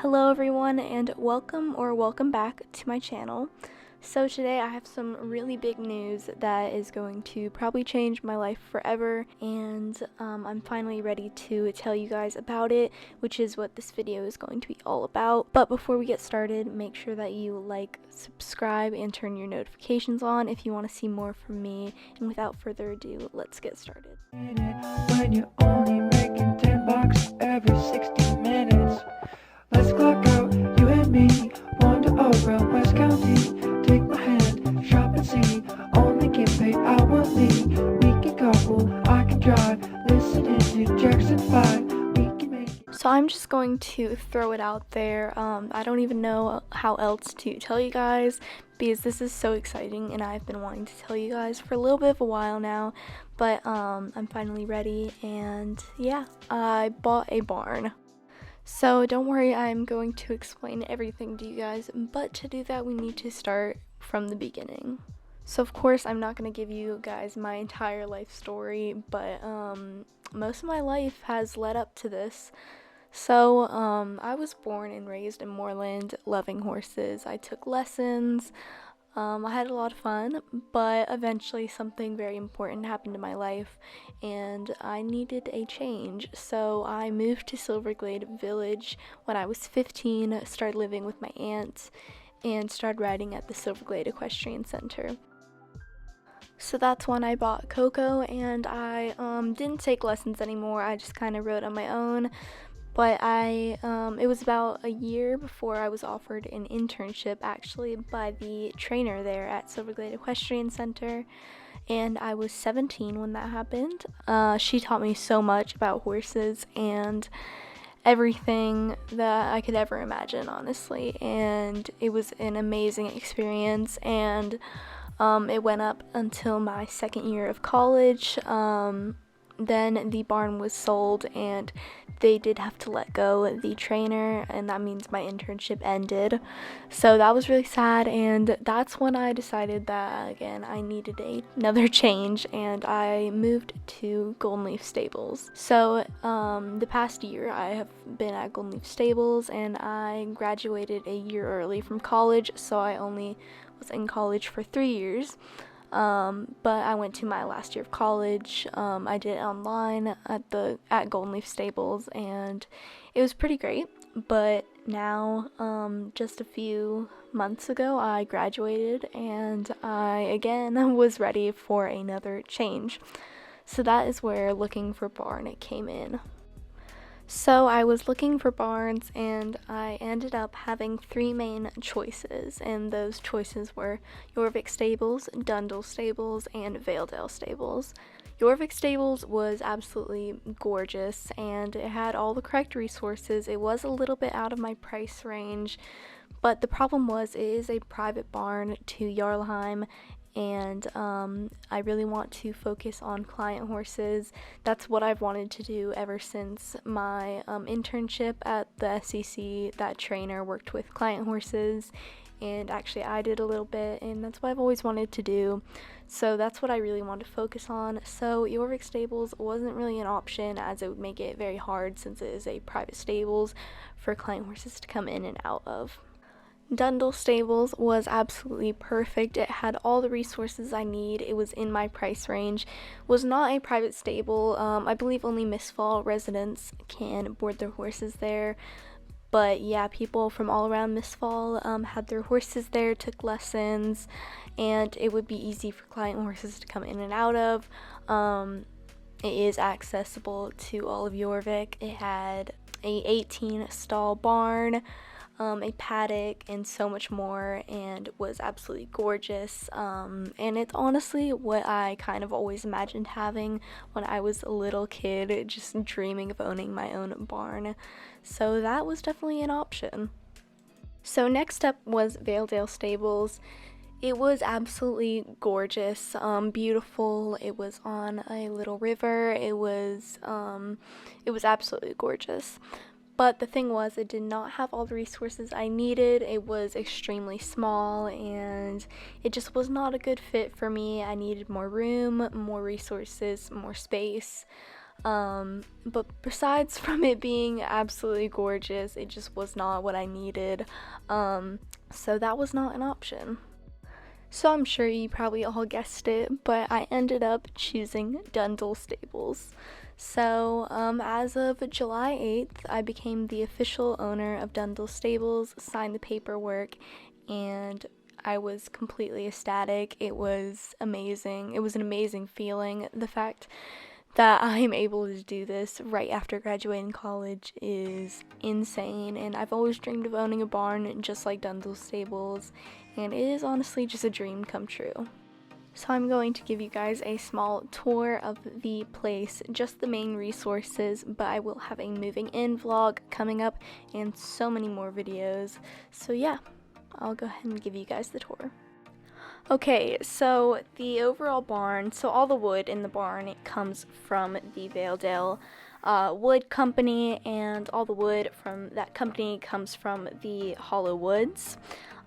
Hello everyone, and welcome back to my channel. So today I have some really big news that is going to probably change my life forever, and I'm finally ready to tell you guys about it, which is what this video is going to be all about. But before we get started, make sure that you like, subscribe, and turn your notifications on if you want to see more from me. And without further ado, let's get started. When you're only making $10 every 60 minutes, let's clock out, you and me, ℒ𝒋𝓬 West County. Take my hand, shop and see, only get paid hourly. We can couple, I can drive, listening to Jackson 5, we can make it. So I'm just going to throw it out there. I don't even know how else to tell you guys, because this is so exciting and I've been wanting to tell you guys for a little bit of a while now. But I'm finally ready, and yeah, I bought a barn. So don't worry, I'm going to explain everything to you guys, but to do that we need to start from the beginning. So of course I'm not going to give you guys my entire life story, but most of my life has led up to this. So I was born and raised in Moreland, loving horses. I took lessons. I had a lot of fun, but eventually something very important happened in my life and I needed a change. So I moved to ℒ𝒶𝓇 village when I was 15, started living with my aunt, and started riding at the ℒ𝒶𝓇 Equestrian Center. So that's when I bought Coco, and I didn't take lessons anymore. I just kind of rode on my own. But it was about a year before I was offered an internship actually by the trainer there at ℒ𝒶𝓇 Equestrian Center, and I was 17 when that happened. She taught me so much about horses and everything that I could ever imagine, honestly, and it was an amazing experience, and it went up until my second year of college. Then the barn was sold and they did have to let go the trainer, and that means my internship ended. So that was really sad, and that's when I decided that again I needed another change, and I moved to Golden Leaf Stables. So the past year I have been at Golden Leaf Stables, and I graduated a year early from college, so I only was in college for 3 years. But I went to my last year of college. I did it online at Golden Leaf Stables, and it was pretty great. But now, just a few months ago, I graduated, and I again was ready for another change. So that is where looking for barn came in. So I was looking for barns, and I ended up having 3 main choices, and those choices were Jorvik Stables, Dundle Stables, and Valedale Stables. Jorvik Stables was absolutely gorgeous, and it had all the correct resources. It was a little bit out of my price range, but the problem was it is a private barn to Jarlheim, and I really want to focus on client horses. That's what I've wanted to do ever since my internship at the SEC. That trainer worked with client horses, and actually I did a little bit, and that's what I've always wanted to do. So that's what I really want to focus on. So Jorvik Stables wasn't really an option, as it would make it very hard since it is a private stables for client horses to come in and out of. Dundle Stables was absolutely perfect. It had all the resources I need. It was in my price range. It was not a private stable. I believe only Misfall residents can board their horses there. But yeah, people from all around Misfall had their horses there, took lessons, and it would be easy for client horses to come in and out of. It is accessible to all of Jorvik. It had a 18 stall barn, a paddock, and so much more, and was absolutely gorgeous. And it's honestly what I kind of always imagined having when I was a little kid, just dreaming of owning my own barn. So that was definitely an option. So next up was Valedale Stables. It was absolutely gorgeous, beautiful. It was on a little river. It was absolutely gorgeous. But the thing was, it did not have all the resources I needed. It was extremely small, and it just was not a good fit for me. I needed more room, more resources, more space. But besides from it being absolutely gorgeous, it just was not what I needed. So that was not an option. So I'm sure you probably all guessed it, but I ended up choosing Dundle Stables. So as of July 8th, I became the official owner of Dundle Stables, signed the paperwork, and I was completely ecstatic. It was amazing. It was an amazing feeling. The fact that I'm able to do this right after graduating college is insane, and I've always dreamed of owning a barn just like Dundle Stables, and it is honestly just a dream come true. So I'm going to give you guys a small tour of the place, just the main resources, but I will have a moving in vlog coming up and so many more videos. So yeah, I'll go ahead and give you guys the tour. Okay, so the overall barn, so all the wood in the barn, it comes from the Valedale Wood Company, and all the wood from that company comes from the Hollow Woods.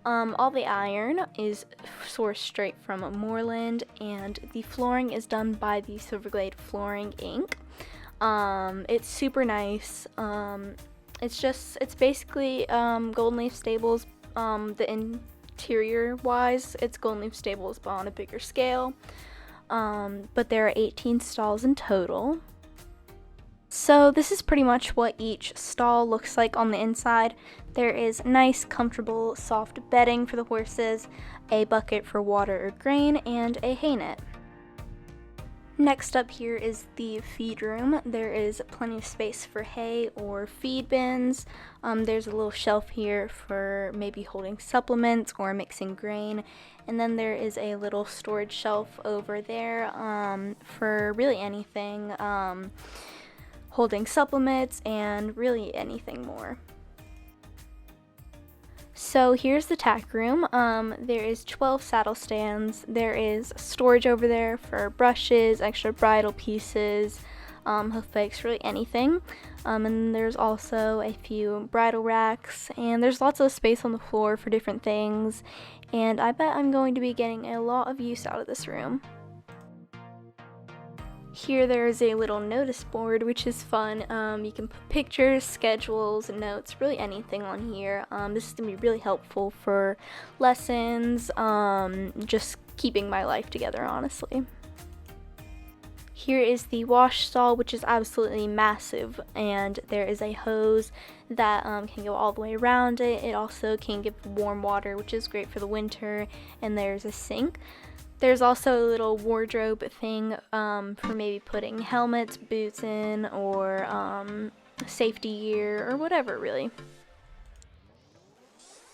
All the iron is sourced straight from Moreland, and the flooring is done by the Silverglade Flooring Inc. It's super nice. It's basically Golden Leaf Stables. The interior wise, it's Golden Leaf Stables but on a bigger scale. But there are 18 stalls in total. So this is pretty much what each stall looks like on the inside. There is nice, comfortable, soft bedding for the horses, a bucket for water or grain, and a hay net. Next up here is the feed room. There is plenty of space for hay or feed bins. There's a little shelf here for maybe holding supplements or mixing grain. And then there is a little storage shelf over there for really anything. Holding supplements and really anything more. So here's the tack room. There is 12 saddle stands. There is storage over there for brushes, extra bridle pieces, hoof fakes, really anything. And there's also a few bridle racks, and there's lots of space on the floor for different things. And I bet I'm going to be getting a lot of use out of this room. Here there is a little notice board, which is fun. You can put pictures, schedules, notes, really anything on here. This is going to be really helpful for lessons, just keeping my life together, honestly. Here is the wash stall, which is absolutely massive, and there is a hose that can go all the way around it. It also can give warm water, which is great for the winter, and there's a sink. There's also a little wardrobe thing for maybe putting helmets, boots in, or safety gear, or whatever, really.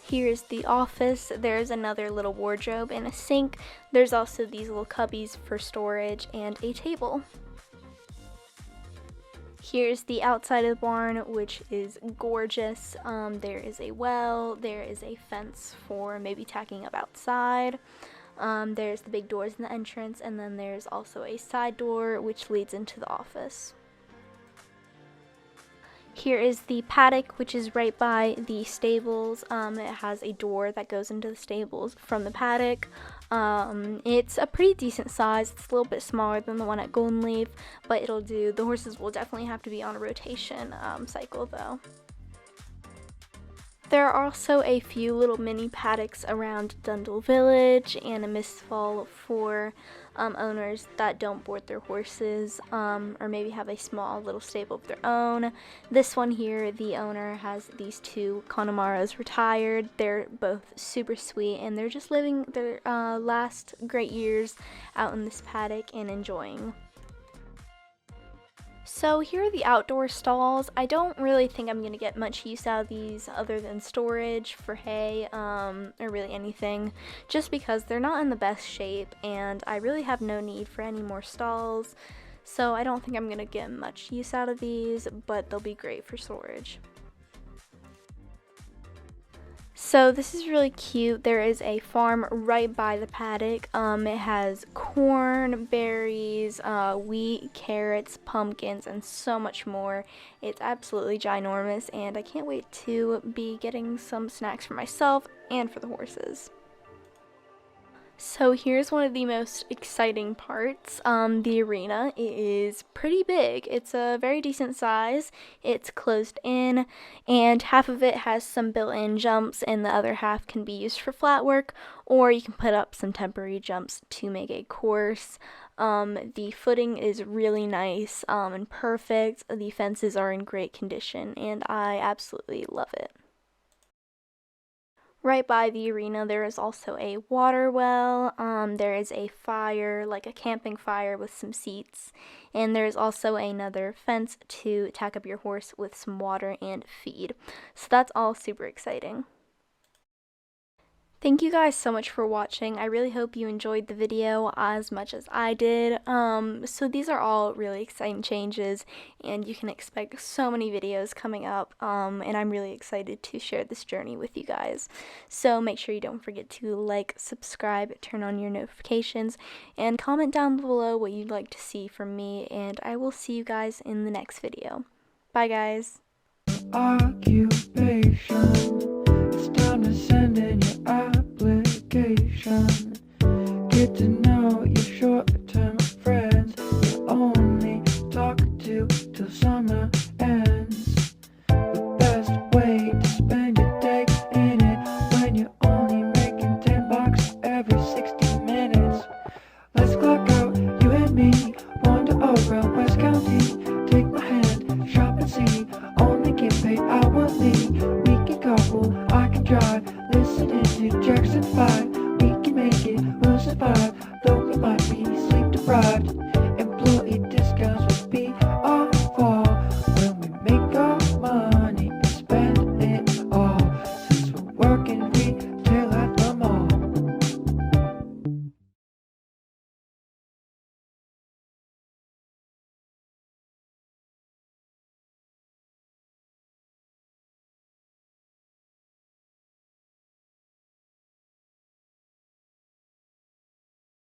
Here's the office. There's another little wardrobe and a sink. There's also these little cubbies for storage and a table. Here's the outside of the barn, which is gorgeous. There is a well, there is a fence for maybe tacking up outside. There's the big doors in the entrance, and then there's also a side door which leads into the office. Here is the paddock, which is right by the stables. It has a door that goes into the stables from the paddock. It's a pretty decent size. It's a little bit smaller than the one at Golden Leaf, but it'll do. The horses will definitely have to be on a rotation cycle though. There are also a few little mini paddocks around Dundle Village and a misfall for owners that don't board their horses or maybe have a small little stable of their own. This one here, the owner has these two Connemara's retired. They're both super sweet, and they're just living their last great years out in this paddock and enjoying. So here are the outdoor stalls. I don't really think I'm going to get much use out of these other than storage for hay or really anything, just because they're not in the best shape and I really have no need for any more stalls. So I don't think I'm going to get much use out of these, but they'll be great for storage. So this is really cute. There is a farm right by the paddock. It has corn, berries, wheat, carrots, pumpkins, and so much more. It's absolutely ginormous, and I can't wait to be getting some snacks for myself and for the horses. So here's one of the most exciting parts. The arena is pretty big. It's a very decent size. It's closed in, and half of it has some built-in jumps, and the other half can be used for flat work, or you can put up some temporary jumps to make a course. The footing is really nice and perfect. The fences are in great condition, and I absolutely love it. Right by the arena, there is also a water well. There is a fire, like a camping fire with some seats. And there is also another fence to tack up your horse with some water and feed. So that's all super exciting. Thank you guys so much for watching. I really hope you enjoyed the video as much as I did. So these are all really exciting changes, and you can expect so many videos coming up, and I'm really excited to share this journey with you guys. So make sure you don't forget to like, subscribe, turn on your notifications, and comment down below what you'd like to see from me, and I will see you guys in the next video. Bye guys! Occupation.